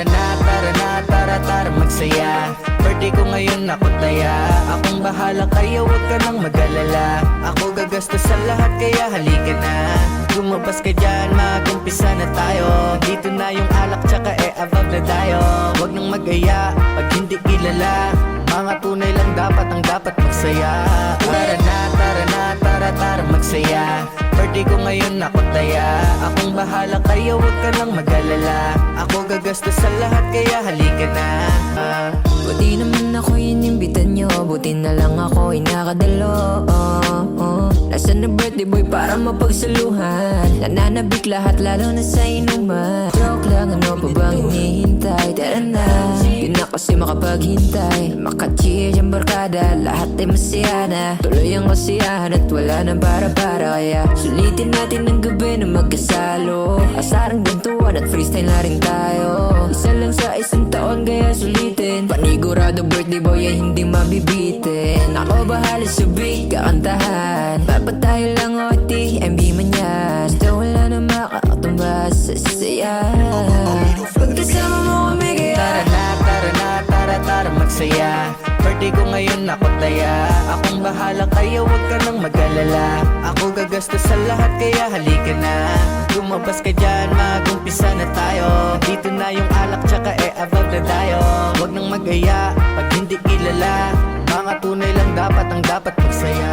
tara magsaya. Birthday ko ngayon ako taya. Akong bahala kaya wag ka nang mag-alala. Ako gagastos sa lahat kaya halika na. Lumabas ka dyan, mag-umpisa na tayo. Dito na yung alak tsaka above na tayo. Wag nang mag-aya pag hindi kilala. Mga tunay lang dapat ang dapat magsaya. Tara magsaya. Birthday ko ngayon ako taya. Akong bahala kaya wag ka nang mag-alala. Ako gagastos sa lahat kaya halika na. Buti naman ako inimbitan nyo. Buti na lang ako inakadalo. Nasaan na birthday boy para mapagsaluhan? Nananabik lahat lalo na sa inuman. Joke lang, ano pa bang hinihintay? Tara na, di na kasi makapaghintay. Maka-cheer yung barkada, lahat ay masaya na. Tuloy ang kasiyahan at wala nang para-para. Kaya sulitin natin ang gabi na magkasalo. Asarang gantuan at freestyle na rin tayo. Isa lang sa isang taon kaya sulitin. Panigurado birthday boy ay hindi mabibitin. Ako bahala sa big kakantahan. Dapat tayo lang OT, MB man yan. Basta wala na makakatumbas sa saya. Pagkasama mo kami kaya Tara magsaya. Birthday ko ngayon ako taya. Akong bahala kaya wag ka nang mag-alala. Ako gagastos sa lahat kaya halika na. Lumabas ka dyan, mag-umpisa na tayo. Dito na yung alak tsaka above na tayo. Wag nang mag-aya pag hindi kilala. Mga tunay lang dapat ang dapat magsaya.